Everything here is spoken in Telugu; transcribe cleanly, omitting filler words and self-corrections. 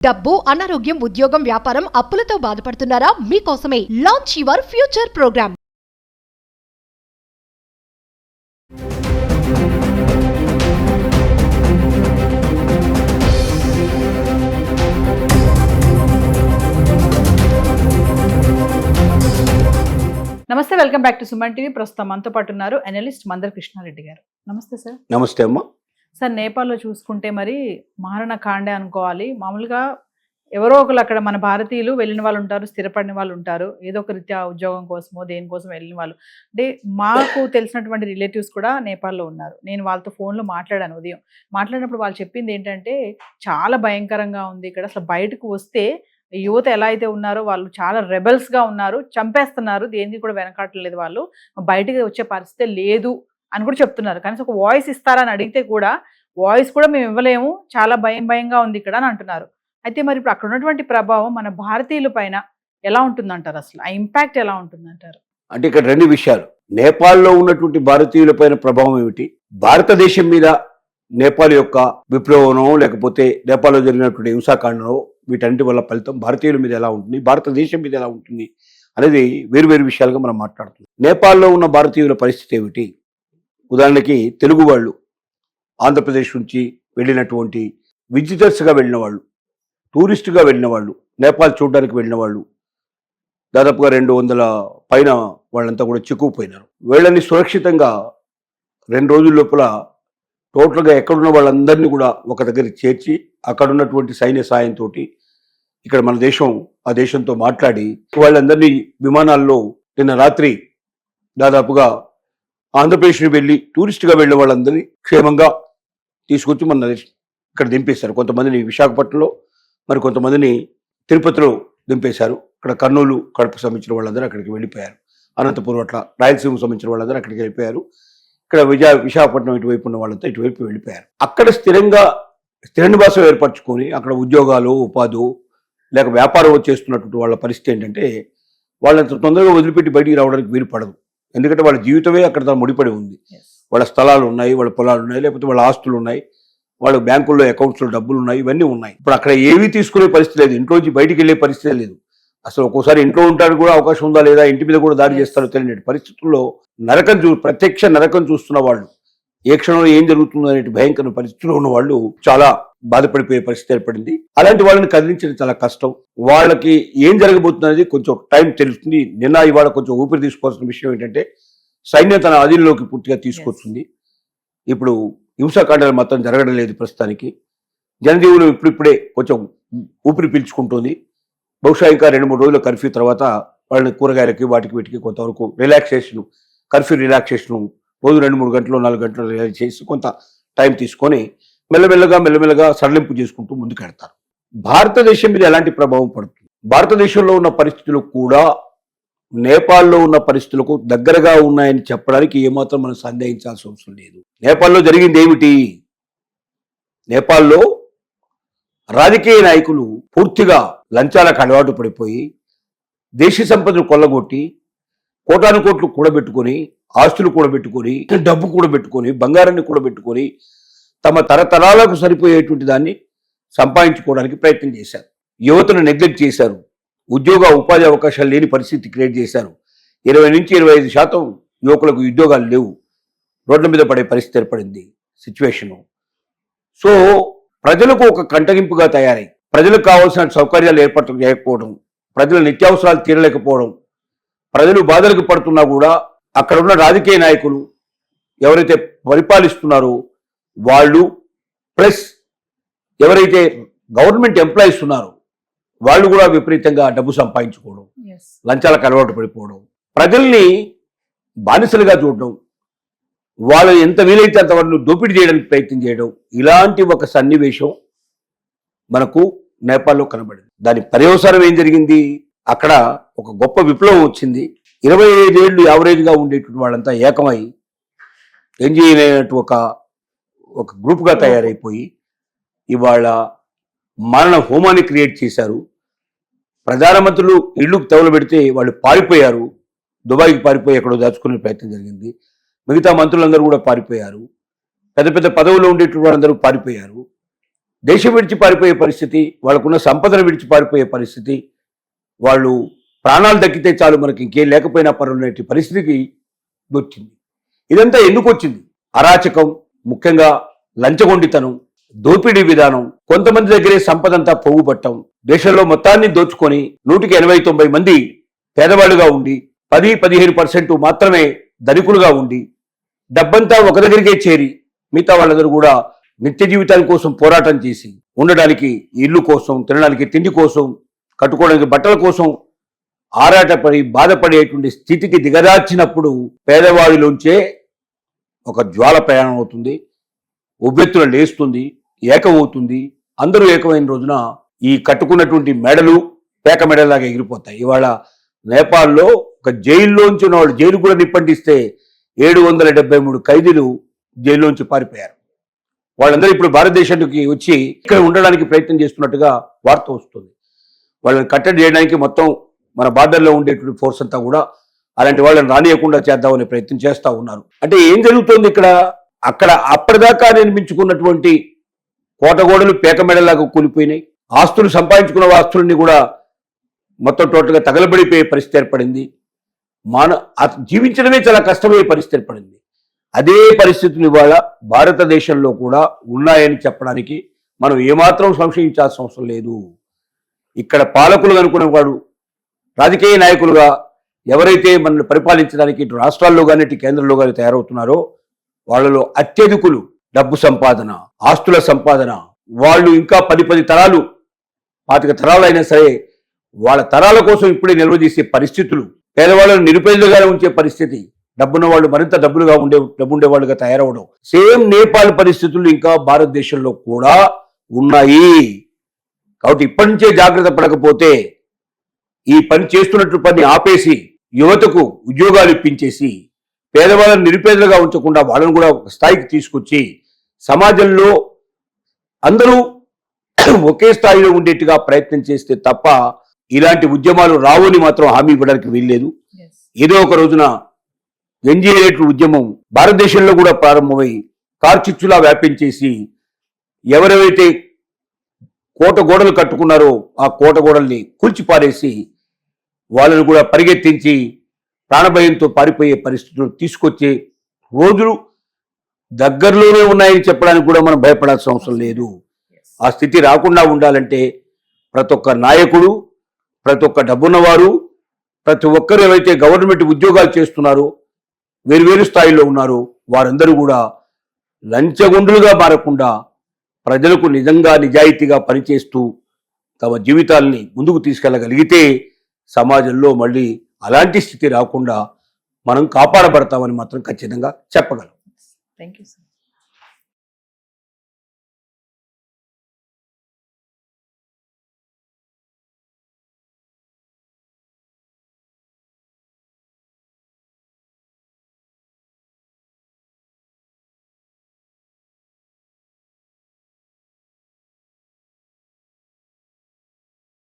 డబ్బు, అనారోగ్యం, ఉద్యోగం, వ్యాపారం, అప్పులతో బాధపడుతున్నారా? మీకోసమే లాంచ్ యువర్ ఫ్యూచర్ ప్రోగ్రామ్. నమస్తే, welcome back to Suman TV. ప్రస్తుతం మనతో పాటు ఉన్నారు అనలిస్ట్ మందర్ కృష్ణారెడ్డి గారు. నమస్తే సార్. నమస్తే అమ్మా. సార్, నేపాల్లో చూసుకుంటే మరి మారణ కాండే అనుకోవాలి. మామూలుగా ఎవరో ఒకరు అక్కడ మన భారతీయులు వెళ్ళిన వాళ్ళు ఉంటారు, స్థిరపడిన వాళ్ళు ఉంటారు, ఏదో ఒక రీత్యా ఉద్యోగం కోసమో దేనికోసం వెళ్ళిన వాళ్ళు. అంటే మాకు తెలిసినటువంటి రిలేటివ్స్ కూడా నేపాల్లో ఉన్నారు. నేను వాళ్ళతో ఫోన్లో మాట్లాడాను ఉదయం. మాట్లాడినప్పుడు వాళ్ళు చెప్పింది ఏంటంటే చాలా భయంకరంగా ఉంది ఇక్కడ. అసలు బయటకు వస్తే యువత ఎలా అయితే ఉన్నారో వాళ్ళు చాలా రెబెల్స్గా ఉన్నారు, చంపేస్తున్నారు, దేనికి కూడా వెనకాటలేదు. వాళ్ళు బయటికి వచ్చే పరిస్థితి లేదు అని కూడా చెప్తున్నారు. కనీసం ఒక వాయిస్ ఇస్తారని అడిగితే కూడా వాయిస్ కూడా మేము ఇవ్వలేము, చాలా భయంగా ఉంది ఇక్కడ అని అంటున్నారు. అయితే మరి ఇప్పుడు అక్కడ ఉన్నటువంటి ప్రభావం మన భారతీయుల పైన ఎలా ఉంటుందంటారు? అసలు ఆ ఇంపాక్ట్ ఎలా ఉంటుందంటారు? అంటే ఇక్కడ రెండు విషయాలు. నేపాల్లో ఉన్నటువంటి భారతీయుల పైన ప్రభావం ఏమిటి, భారతదేశం మీద నేపాల్ యొక్క విప్లవనో లేకపోతే నేపాల్లో జరిగినటువంటి హింసాకాండనో వీటన్నిటి వల్ల ఫలితం భారతీయుల మీద ఎలా ఉంటుంది, భారతదేశం మీద ఎలా ఉంటుంది అనేది వేరు విషయాలుగా మనం మాట్లాడుతున్నాం. నేపాల్లో ఉన్న భారతీయుల పరిస్థితి ఏమిటి? ఉదాహరణకి తెలుగు వాళ్ళు ఆంధ్రప్రదేశ్ నుంచి వెళ్ళినటువంటి విజిటర్స్గా వెళ్ళిన వాళ్ళు, టూరిస్టుగా వెళ్ళిన వాళ్ళు, నేపాల్ చూడడానికి వెళ్ళిన వాళ్ళు దాదాపుగా 200 పైన వాళ్ళంతా కూడా చిక్కుకుపోయినారు. వీళ్ళని సురక్షితంగా 2 రోజుల లోపల టోటల్గా ఎక్కడున్న వాళ్ళందరినీ కూడా ఒక దగ్గరికి చేర్చి అక్కడ ఉన్నటువంటి సైన్య సాయంతో ఇక్కడ మన దేశం ఆ దేశంతో మాట్లాడి వాళ్ళందరినీ విమానాల్లో నిన్న రాత్రి దాదాపుగా ఆంధ్రప్రదేశ్ని వెళ్ళి టూరిస్టుగా వెళ్ళిన వాళ్ళందరినీ క్షేమంగా తీసుకొచ్చి మన ఇక్కడ దింపేశారు. కొంతమందిని విశాఖపట్నంలో, మరి కొంతమందిని తిరుపతిలో దింపేశారు. ఇక్కడ కర్నూలు, కడప సంబంధించిన వాళ్ళందరూ అక్కడికి వెళ్ళిపోయారు. అనంతపురం అట్లా రాయలసీమకు సంబంధించిన వాళ్ళందరూ అక్కడికి వెళ్ళిపోయారు. ఇక్కడ విశాఖపట్నం ఇటువైపు ఉన్న వాళ్ళంతా ఇటువైపు వెళ్ళిపోయారు. అక్కడ స్థిర నివాసం ఏర్పరచుకొని అక్కడ ఉద్యోగాలు, ఉపాధి లేక వ్యాపారం చేస్తున్నటువంటి వాళ్ళ పరిస్థితి ఏంటంటే వాళ్ళంత తొందరగా వదిలిపెట్టి బయటికి రావడానికి వీలు పడదు. ఎందుకంటే వాళ్ళ జీవితమే అక్కడ ముడిపడి ఉంది. వాళ్ళ స్థలాలు ఉన్నాయి, వాళ్ళ పొలాలు ఉన్నాయి, లేకపోతే వాళ్ళ ఆస్తులు ఉన్నాయి, వాళ్ళ బ్యాంకుల్లో అకౌంట్స్లో డబ్బులు ఉన్నాయి, ఇవన్నీ ఉన్నాయి. ఇప్పుడు అక్కడ ఏమీ తీసుకునే పరిస్థితి లేదు, ఇంట్లోంచి బయటికి వెళ్ళే పరిస్థితి లేదు. అసలు ఒక్కోసారి ఇంట్లో ఉండడానికి కూడా అవకాశం ఉందా లేదా, ఇంటి మీద కూడా దాడి చేస్తారో తెలియని పరిస్థితుల్లో ప్రత్యక్ష నరకం చూస్తున్న వాళ్ళు, ఏ క్షణంలో ఏం జరుగుతుందో అనే భయంకర పరిస్థితుల్లో ఉన్న వాళ్ళు చాలా బాధపడిపోయే పరిస్థితి ఏర్పడింది. అలాంటి వాళ్ళని కదిలించడం చాలా కష్టం. వాళ్ళకి ఏం జరగబోతున్నది కొంచెం టైం తెలుస్తుంది. నిన్న ఇవాళ కొంచెం ఊపిరి తీసుకోవాల్సిన విషయం ఏంటంటే సైన్యం తన అధీనంలోకి పూర్తిగా తీసుకొచ్చింది. ఇప్పుడు హింసాకాండాలు మాత్రం జరగడం లేదు ప్రస్తుతానికి. జనజీవులు ఇప్పుడిప్పుడే కొంచెం ఊపిరి పీల్చుకుంటుంది. బహుశా ఇంకా 2-3 రోజుల కర్ఫ్యూ తర్వాత వాళ్ళని కూరగాయలకి వాటికి వీటికి కొంతవరకు కర్ఫ్యూ రిలాక్సేషన్ రోజు 2-3 గంటలు 4 గంటలు రిలాక్స్ చేసి కొంత టైం తీసుకొని మెల్లమెల్లగా సడలింపు చేసుకుంటూ ముందుకెడతారు. భారతదేశం మీద ఎలాంటి ప్రభావం పడుతుంది? భారతదేశంలో ఉన్న పరిస్థితులు కూడా నేపాల్లో ఉన్న పరిస్థితులకు దగ్గరగా ఉన్నాయని చెప్పడానికి ఏమాత్రం మనం సందేహించాల్సిన అవసరం లేదు. నేపాల్లో జరిగింది ఏమిటి? నేపాల్లో రాజకీయ నాయకులు పూర్తిగా లంచాలకు అలవాటు పడిపోయి దేశ సంపదను కొల్లగొట్టి కోటాను కోట్లు కూడబెట్టుకొని, ఆస్తులు కూడబెట్టుకొని, డబ్బు కూడబెట్టుకొని, బంగారాన్ని కూడబెట్టుకొని తమ తరతరాలకు సరిపోయేటువంటి దాన్ని సంపాదించుకోవడానికి ప్రయత్నం చేశారు. యువతను నెగ్లెక్ట్ చేశారు. ఉద్యోగ ఉపాధి అవకాశాలు లేని పరిస్థితి క్రియేట్ చేశారు. 20-25% యువకులకు ఉద్యోగాలు లేవు. రోడ్ల మీద పడే పరిస్థితి ఏర్పడింది సిచ్యువేషను. సో ప్రజలకు ఒక కంటగింపుగా తయారై ప్రజలకు కావాల్సిన సౌకర్యాలు ఏర్పాటు చేయకపోవడం, ప్రజల నిత్యావసరాలు తీరలేకపోవడం, ప్రజలు బాధలకు పడుతున్నా కూడా అక్కడ ఉన్న రాజకీయ నాయకులు ఎవరైతే పరిపాలిస్తున్నారో వాళ్ళు ప్లస్ ఎవరైతే గవర్నమెంట్ ఎంప్లాయీస్ ఉన్నారో వాళ్ళు కూడా విపరీతంగా డబ్బు సంపాదించుకోవడం, లంచాలకు అలవాటు పడిపోవడం, ప్రజల్ని బానిసలుగా చూడడం, వాళ్ళు ఎంత వీలైతే అంతవరకు దోపిడీ చేయడానికి ప్రయత్నం చేయడం, ఇలాంటి ఒక సన్నివేశం మనకు నేపాల్లో కనబడింది. దాని పర్యవసానం ఏం జరిగింది? అక్కడ ఒక గొప్ప విప్లవం వచ్చింది. 25 ఏళ్ళు యావరేజ్గా ఉండేటువంటి వాళ్ళంతా ఏకమై ఎన్జీఓ అయినట్టు ఒక గ్రూప్గా తయారైపోయి ఇవాళ మారణ హోమాన్ని క్రియేట్ చేశారు. ప్రధానమంత్రులు ఇళ్లకు తగులు పెడితే వాళ్ళు పారిపోయారు, దుబాయ్కి పారిపోయి ఎక్కడో దాచుకునే ప్రయత్నం జరిగింది. మిగతా మంత్రులందరూ కూడా పారిపోయారు. పెద్ద పెద్ద పదవుల్లో ఉండేటువంటి వాళ్ళందరూ పారిపోయారు. దేశం విడిచి పారిపోయే పరిస్థితి, వాళ్ళకున్న సంపదను విడిచి పారిపోయే పరిస్థితి, వాళ్ళు ప్రాణాలు దక్కితే చాలు మనకి ఇంకేం లేకపోయినా పర్వాలేని పరిస్థితికి వచ్చింది. ఇదంతా ఎందుకు వచ్చింది? అరాచకం, ముఖ్యంగా లంచగొండితనం, దోపిడీ విధానం, కొంతమంది దగ్గరే సంపదంతా పోగుపట్టం, దేశంలో మొత్తాన్ని దోచుకొని 180-90 మంది పేదవాళ్ళుగా ఉండి 10-15% మాత్రమే ధనికులుగా ఉండి డబ్బంతా ఒక దగ్గరికే చేరి మిగతా వాళ్ళందరూ కూడా నిత్య జీవితాల కోసం పోరాటం చేసి ఉండడానికి ఇల్లు కోసం, తినడానికి తిండి కోసం, కట్టుకోవడానికి బట్టల కోసం ఆరాటపడి బాధపడేటువంటి స్థితికి దిగదార్చినప్పుడు పేదవాడిలోంచే ఒక జ్వాల ప్రయాణం అవుతుంది, ఉవ్వెత్తున లేస్తుంది, ఏకమవుతుంది. అందరూ ఏకమైన రోజున ఈ కట్టుకున్నటువంటి మెడలు పేక మెడలాగా ఎగిరిపోతాయి. ఇవాళ నేపాల్లో ఒక జైల్లోంచి ఉన్న వాళ్ళు జైలు కూడా నిప్పంటిస్తే 773 ఖైదీలు జైల్లోంచి పారిపోయారు. వాళ్ళందరూ ఇప్పుడు భారతదేశానికి వచ్చి ఇక్కడ ఉండడానికి ప్రయత్నం చేస్తున్నట్టుగా వార్త వస్తుంది. వాళ్ళని కట్టడి చేయడానికి మొత్తం మన బార్డర్లో ఉండేటువంటి ఫోర్స్ అంతా కూడా అలాంటి వాళ్ళని రానియకుండా చేద్దామనే ప్రయత్నం చేస్తూ ఉన్నారు. అంటే ఏం జరుగుతోంది ఇక్కడ? అక్కడ అప్పటిదాకా నిర్మించుకున్నటువంటి కోటగోడలు పేకమెడలాగా కూలిపోయినాయి. ఆస్తులు సంపాదించుకున్న ఆస్తులన్నీ కూడా మొత్తం టోటల్గా తగలబడిపోయే పరిస్థితి ఏర్పడింది. జీవించడమే చాలా కష్టమయ్యే పరిస్థితి ఏర్పడింది. అదే పరిస్థితులు ఇవాళ భారతదేశంలో కూడా ఉన్నాయని చెప్పడానికి మనం ఏమాత్రం సంశయించాల్సిన అవసరం లేదు. ఇక్కడ పాలకులు అనుకునేవాడు, రాజకీయ నాయకులుగా ఎవరైతే మనల్ని పరిపాలించడానికి ఇటు రాష్ట్రాల్లో కానీ ఇటు కేంద్రంలో కానీ తయారవుతున్నారో వాళ్ళలో అత్యధికులు డబ్బు సంపాదన, ఆస్తుల సంపాదన, వాళ్ళు ఇంకా 10 తరాలు 25 తరాలు అయినా సరే వాళ్ళ తరాల కోసం ఇప్పుడే నిల్వ చేసే పరిస్థితులు, పేదవాళ్ళను నిరుపేదలుగానే ఉంచే పరిస్థితి, డబ్బున్న వాళ్ళు మరింత డబ్బుండేవాళ్ళుగా తయారవడం, సేమ్ నేపాల్ పరిస్థితులు ఇంకా భారతదేశంలో కూడా ఉన్నాయి. కాబట్టి ఇప్పటి నుంచే జాగ్రత్త పడకపోతే ఈ పని చేస్తున్నట్టు పని ఆపేసి యువతకు ఉద్యోగాలు ఇప్పించేసి పేదవాళ్ళని నిరుపేదలుగా ఉంచకుండా వాళ్ళను కూడా ఒక స్థాయికి తీసుకొచ్చి సమాజంలో అందరూ ఒకే స్థాయిలో ఉండేట్టుగా ప్రయత్నం చేస్తే తప్ప ఇలాంటి ఉద్యమాలు రావని మాత్రం హామీ ఇవ్వడానికి వీల్లేదు. ఏదో ఒక రోజున ఎన్జీఏ ఉద్యమం భారతదేశంలో కూడా ప్రారంభమై కార్చిచ్చులా వ్యాపించేసి ఎవరెవరైతే కోట గోడలు కట్టుకున్నారో ఆ కోట గోడల్ని కూల్చిపారేసి వాళ్ళను కూడా పరిగెత్తించి ప్రాణభయంతో పారిపోయే పరిస్థితులు తీసుకొచ్చే రోజులు దగ్గరలోనే ఉన్నాయని చెప్పడానికి కూడా మనం భయపడాల్సిన అవసరం లేదు. ఆ స్థితి రాకుండా ఉండాలంటే ప్రతి ఒక్క నాయకుడు, ప్రతి ఒక్క డబ్బున్నవారు, ప్రతి ఒక్కరు ఎవరైతే గవర్నమెంట్ ఉద్యోగాలు చేస్తున్నారో, వేరు స్థాయిలో ఉన్నారో వారందరూ కూడా లంచగొండులుగా మారకుండా ప్రజలకు నిజంగా నిజాయితీగా పనిచేస్తూ తమ జీవితాల్ని ముందుకు తీసుకెళ్ళగలిగితే సమాజంలో మళ్ళీ అలాంటి స్థితి రాకుండా మనం కాపాడబడతామని మాత్రం ఖచ్చితంగా చెప్పగలం. Thank you sir.